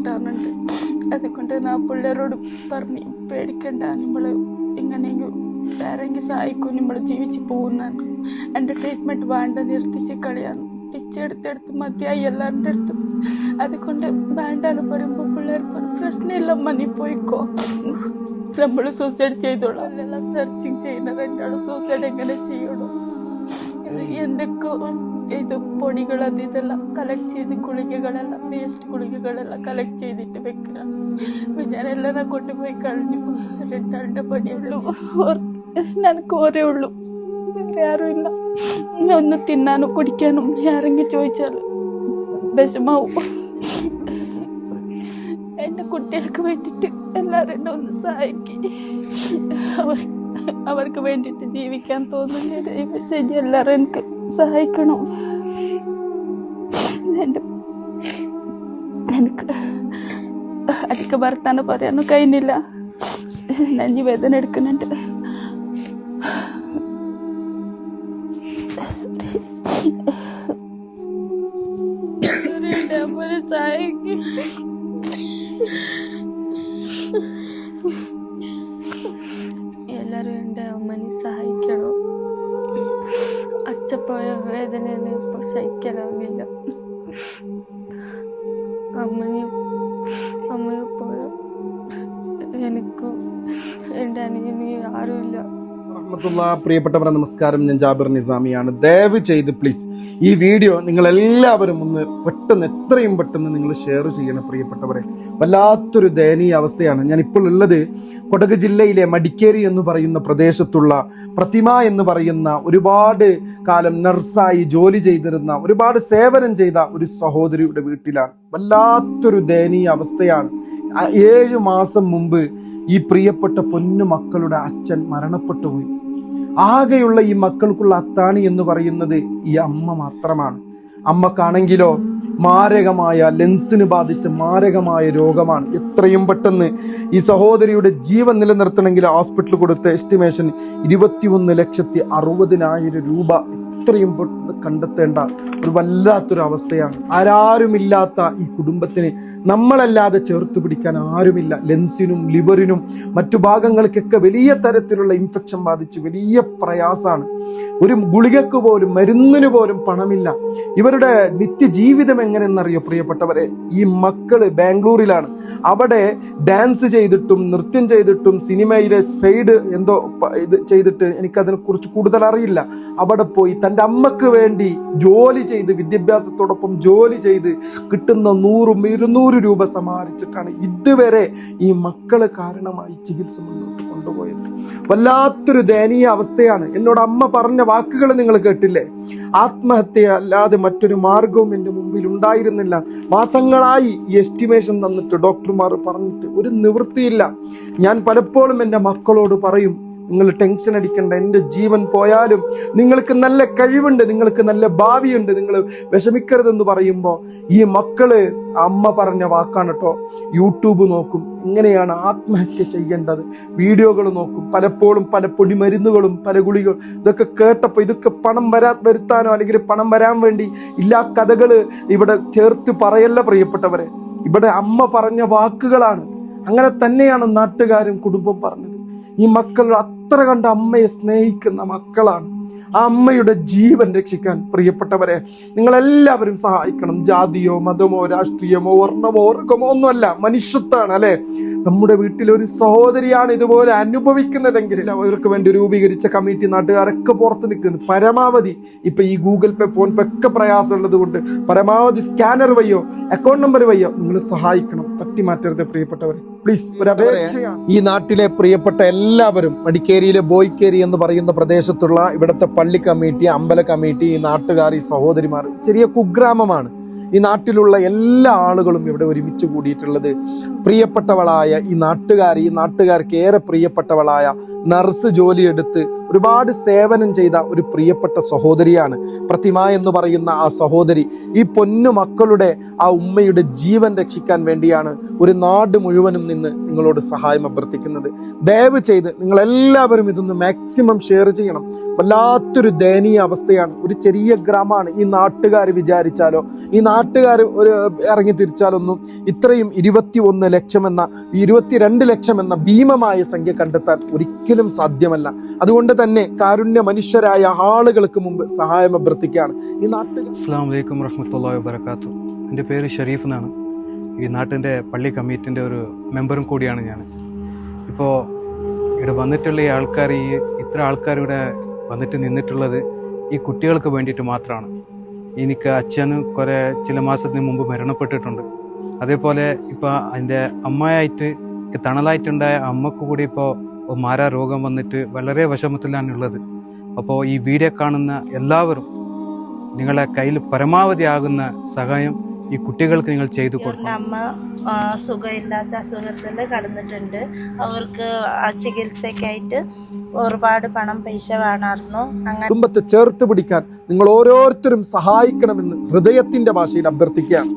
കിട്ടാറുണ്ട്. അതുകൊണ്ട് ഞാൻ പിള്ളേരോട് പറഞ്ഞ് പേടിക്കണ്ട, നമ്മൾ എങ്ങനെയെങ്കിലും വേറെങ്കിലും സഹായിക്കും, നമ്മൾ ജീവിച്ച് പോകുന്നതാണ്. എൻ്റെ ട്രീറ്റ്മെൻറ്റ് വേണ്ട, നിർത്തിച്ച് കളയാന്ന് പിച്ചെടുത്തെടുത്ത് മതിയായി എല്ലാവരുടെ അടുത്തും. അതുകൊണ്ട് വേണ്ടാന്ന് പറയുമ്പോൾ പിള്ളേർ പറഞ്ഞു പ്രശ്നമില്ല മണി പോയിക്കോ, നമ്മൾ സൂസൈഡ് ചെയ്തോളാം. അതെല്ലാം സെർച്ചിങ് ചെയ്യുന്ന രണ്ടാളും സൂസൈഡ് എങ്ങനെ ചെയ്യണോ, എന്തൊക്കെ ഇത് പൊടികൾ അത് ഇതെല്ലാം കളക്ട് ചെയ്ത് ഗുളികകളെല്ലാം വേസ്റ്റ് ഗുളികകളെല്ലാം കളക്ട് ചെയ്തിട്ട് വെക്കണം. ഞാനെല്ലാം കൊണ്ടുപോയി കളഞ്ഞു. രണ്ടാളുടെ പണിയുള്ളൂ, എനിക്ക് ഓരേ ഉള്ളൂ, വേറെ ആരുമില്ല. ഒന്ന് തിന്നാനും കുടിക്കാനും ആരെങ്കിലും ചോദിച്ചാൽ വിഷമാവും. എൻ്റെ കുട്ടികൾക്ക് വേണ്ടിയിട്ട് എല്ലാവരും ഒന്ന് സഹായിക്കും. അവർക്ക് വേണ്ടിയിട്ട് ജീവിക്കാൻ തോന്നുന്നില്ല. എല്ലാവരും എനിക്ക് സഹായിക്കണം. എനിക്ക് വർത്താനം പറയാനും കഴിയുന്നില്ല, നെഞ്ചി വേദന എടുക്കുന്നുണ്ട്. സഹായിക്കും. എല്ലാവരും എൻ്റെ അമ്മനെ സഹായിക്കണം. അച്ഛപ്പോയ വേദന ഇപ്പോൾ സഹിക്കാനാവില്ല. അമ്മയും പോയ എനിക്കും എൻ്റെ അനിയനും ആരുമില്ല. പ്രിയപ്പെട്ടവരെ നമസ്കാരം, ഞാൻ ജാബിർ നിസാമിയാണ്. ദയവ് ചെയ്ത് പ്ലീസ് ഈ വീഡിയോ നിങ്ങൾ എല്ലാവരും ഒന്ന് പെട്ടെന്ന് എത്രയും പെട്ടെന്ന് നിങ്ങൾ ഷെയർ ചെയ്യണം. പ്രിയപ്പെട്ടവരെ, വല്ലാത്തൊരു ദയനീയ അവസ്ഥയാണ്. ഞാൻ ഇപ്പോൾ ഉള്ളത് കൊടക് ജില്ലയിലെ മടിക്കേരി എന്ന് പറയുന്ന പ്രദേശത്തുള്ള പ്രതിമ എന്ന് പറയുന്ന ഒരുപാട് കാലം നഴ്സായി ജോലി ചെയ്തിരുന്ന, ഒരുപാട് സേവനം ചെയ്ത ഒരു സഹോദരിയുടെ വീട്ടിലാണ്. വല്ലാത്തൊരു ദയനീയ അവസ്ഥയാണ്. 7 മാസം മുമ്പ് ഈ പ്രിയപ്പെട്ട പൊന്നു മക്കളുടെ അച്ഛൻ മരണപ്പെട്ടു പോയി. ആകെയുള്ള ഈ മക്കൾക്കുള്ള അത്താണി എന്ന് പറയുന്നത് ഈ അമ്മ മാത്രമാണ്. അമ്മക്കാണെങ്കിലോ മാരകമായ ലെൻസിന് ബാധിച്ച മാരകമായ രോഗമാണ്. എത്രയും പെട്ടെന്ന് ഈ സഹോദരിയുടെ ജീവൻ നിലനിർത്തണമെങ്കിൽ ഹോസ്പിറ്റലിൽ കൊടുത്ത എസ്റ്റിമേഷൻ 21,60,000 രൂപ എത്രയും പെട്ടെന്ന് കണ്ടെത്തേണ്ട ഒരു വല്ലാത്തൊരു അവസ്ഥയാണ്. ആരാരുമില്ലാത്ത ഈ കുടുംബത്തിന് നമ്മളല്ലാതെ ചേർത്ത് പിടിക്കാൻ ആരുമില്ല. ലെൻസിനും ലിവറിനും മറ്റു ഭാഗങ്ങൾക്കൊക്കെ വലിയ തരത്തിലുള്ള ഇൻഫെക്ഷൻ ബാധിച്ച് വലിയ പ്രയാസമാണ്. ഒരു ഗുളികക്ക് പോലും മരുന്നിന് പോലും പണമില്ല. ഇവരുടെ നിത്യജീവിതം എങ്ങനെയെന്നറിയോ പ്രിയപ്പെട്ടവരെ? ഈ മക്കള് ബാംഗ്ലൂരിലാണ്. അവിടെ ഡാൻസ് ചെയ്തിട്ടും നൃത്യം ചെയ്തിട്ടും സിനിമയിലെ സൈഡ് എന്തോ ഇത് ചെയ്തിട്ട് എനിക്കതിനെ കുറിച്ച് കൂടുതൽ അറിയില്ല. അവിടെ പോയി തൻ്റെ അമ്മക്ക് വേണ്ടി ജോലി ചെയ്ത്, വിദ്യാഭ്യാസത്തോടൊപ്പം ജോലി ചെയ്ത് കിട്ടുന്ന 100-200 രൂപ സമാഹരിച്ചിട്ടാണ് ഇതുവരെ ഈ മക്കള് കാരണമായി ചികിത്സ മുന്നോട്ട് കൊണ്ടുപോയത്. വല്ലാത്തൊരു ദയനീയ അവസ്ഥയാണ്. എന്നോട് അമ്മ പറഞ്ഞ വാക്കുകൾ നിങ്ങൾ കേട്ടില്ലേ? ആത്മഹത്യ അല്ലാതെ മറ്റൊരു മാർഗവും എൻ്റെ മുമ്പിൽ ഉണ്ടായിരുന്നില്ല. മാസങ്ങളായി ഈ എസ്റ്റിമേഷൻ തന്നിട്ട് ഡോക്ടർമാർ പറഞ്ഞിട്ട് ഒരു നിവൃത്തിയില്ല. ഞാൻ പലപ്പോഴും എൻ്റെ മക്കളോട് പറയും, നിങ്ങൾ ടെൻഷൻ അടിക്കേണ്ട, എൻ്റെ ജീവൻ പോയാലും നിങ്ങൾക്ക് നല്ല കഴിവുണ്ട്, നിങ്ങൾക്ക് നല്ല ഭാവിയുണ്ട്, നിങ്ങൾ വിഷമിക്കരുതെന്ന് പറയുമ്പോൾ ഈ മക്കള് അമ്മ പറഞ്ഞ വാക്കാണ് കേട്ടോ. യൂട്യൂബ് നോക്കും, എങ്ങനെയാണ് ആത്മഹത്യ ചെയ്യേണ്ടത്, വീഡിയോകൾ നോക്കും. പലപ്പോഴും പല പൊടിമരുന്നുകളും പല ഗുളികളും ഇതൊക്കെ കേട്ടപ്പോൾ ഇതൊക്കെ പണം വരുത്താനോ അല്ലെങ്കിൽ പണം വരാൻ വേണ്ടി ഇല്ലാ കഥകൾ ഇവിടെ ചേർത്ത് പറയല്ല പ്രിയപ്പെട്ടവരെ. ഇവിടെ അമ്മ പറഞ്ഞ വാക്കുകളാണ്. അങ്ങനെ തന്നെയാണ് നാട്ടുകാരും കുടുംബം പറഞ്ഞത്. ഈ മക്കൾ അത്ര കണ്ട് അമ്മയെ സ്നേഹിക്കുന്ന മക്കളാണ്. ആ അമ്മയുടെ ജീവൻ രക്ഷിക്കാൻ പ്രിയപ്പെട്ടവരെ നിങ്ങളെല്ലാവരും സഹായിക്കണം. ജാതിയോ മതമോ രാഷ്ട്രീയമോ വർണ്ണമോ വർഗമോ ഒന്നുമല്ല, മനുഷ്യത്വമാണ് അല്ലെ. നമ്മുടെ വീട്ടിലൊരു സഹോദരിയാണ് ഇതുപോലെ അനുഭവിക്കുന്നതെങ്കിൽ അവർക്ക് വേണ്ടി രൂപീകരിച്ച കമ്മിറ്റി നാട്ടുകാരൊക്കെ പുറത്ത് നിൽക്കുന്നു. പരമാവധി ഇപ്പൊ ഈ ഗൂഗിൾ പേ, ഫോൺ പേ ഒക്കെ പ്രയാസമുള്ളത് കൊണ്ട് പരമാവധി സ്കാനർ വയ്യോ അക്കൗണ്ട് നമ്പർ വയ്യോ നിങ്ങൾ സഹായിക്കണം. തട്ടിമാറ്റരുത് പ്രിയപ്പെട്ടവരെ, പ്ലീസ്. ഒരു അപേക്ഷയാണ്. ഈ നാട്ടിലെ പ്രിയപ്പെട്ട എല്ലാവരും മടിക്കേരിയിലെ ബോയ്ക്കേരി എന്ന് പറയുന്ന പ്രദേശത്തുള്ള ഇവിടുത്തെ പള്ളി കമ്മിറ്റി, അമ്പല കമ്മിറ്റി, ഈ നാട്ടുകാർ, ഈ സഹോദരിമാർ, ചെറിയ കുഗ്രാമമാണ്. ഈ നാട്ടിലുള്ള എല്ലാ ആളുകളും ഇവിടെ ഒരുമിച്ച് കൂടിയിട്ടുള്ളത് പ്രിയപ്പെട്ടവളായ ഈ നാട്ടുകാർക്ക് ഏറെ പ്രിയപ്പെട്ടവളായ നർസ് ജോലിയെടുത്ത് ഒരുപാട് സേവനം ചെയ്ത ഒരു പ്രിയപ്പെട്ട സഹോദരിയാണ് പ്രതിമ എന്ന് പറയുന്ന ആ സഹോദരി. ഈ പൊന്നു മക്കളുടെ ആ ഉമ്മയുടെ ജീവൻ രക്ഷിക്കാൻ വേണ്ടിയാണ് ഒരു നാട് മുഴുവനും നിന്ന് നിങ്ങളോട് സഹായം അഭ്യർത്ഥിക്കുന്നത്. ദയവ് ചെയ്ത് നിങ്ങൾ എല്ലാവരും ഇതൊന്ന് മാക്സിമം ഷെയർ ചെയ്യണം. വല്ലാത്തൊരു ദയനീയ അവസ്ഥയാണ്. ഒരു ചെറിയ ഗ്രാമമാണ്. ഈ നാട്ടുകാർ വിചാരിച്ചാലോ, ഈ നാട്ടുകാർ ഒരു ഇറങ്ങി തിരിച്ചാലൊന്നും ഇത്രയും 21 ലക്ഷം എന്ന 22 ലക്ഷം എന്ന ഭീമമായ സംഖ്യ കണ്ടെത്താൻ ഒരിക്കലും സാധ്യമല്ല. അതുകൊണ്ട് തന്നെ കാരുണ്യ മനുഷ്യരായ ആളുകൾക്ക് മുമ്പ് സഹായം അഭ്യർത്ഥിക്കുകയാണ്. ഈ നാട്ടിൽ അസ്സലാമു അലൈക്കും വറഹ്മത്തുള്ളാഹി വബറകാതുഹു. എൻ്റെ പേര് ഷരീഫ് എന്നാണ്. ഈ നാട്ടിൻ്റെ പള്ളി കമ്മിറ്റിൻ്റെ ഒരു മെമ്പറും കൂടിയാണ് ഞാൻ. ഇപ്പോൾ ഇവിടെ വന്നിട്ടുള്ള ഈ ആൾക്കാർ, ഇത്ര ആൾക്കാർ ഇവിടെ വന്നിട്ട് നിന്നിട്ടുള്ളത് ഈ കുട്ടികൾക്ക് വേണ്ടിയിട്ട് മാത്രമാണ്. എനിക്ക് അച്ഛന് ചില മാസത്തിന് മുമ്പ് മരണപ്പെട്ടിട്ടുണ്ട്. അതേപോലെ ഇപ്പോൾ എൻ്റെ അമ്മയായിട്ട് തണലായിട്ടുണ്ടായ അമ്മക്ക് കൂടി ഇപ്പോൾ മാരാ രോഗം വന്നിട്ട് വളരെ വിഷമത്തിലാണുള്ളത്. അപ്പോൾ ഈ വീഡിയോ കാണുന്ന എല്ലാവരും നിങ്ങളെ കയ്യിൽ പരമാവധി ആകുന്ന സഹായം ഈ കുട്ടികൾക്ക് നിങ്ങൾ ചെയ്തു കൊടുക്കണം. അമ്മ സുഖമില്ലാത്ത അസുഖത്തിൽ കടന്നിട്ടുണ്ട്. അവർക്ക് ചികിത്സയ്ക്കായിട്ട് ഒരുപാട് പൈസ വേണമായിരുന്നു. അങ്ങനെ കുടുംബത്തെ ചേർത്ത് പിടിക്കാൻ നിങ്ങൾ ഓരോരുത്തരും സഹായിക്കണമെന്ന് ഹൃദയത്തിന്റെ ഭാഷയിൽ അഭ്യർത്ഥിക്കുകയാണ്.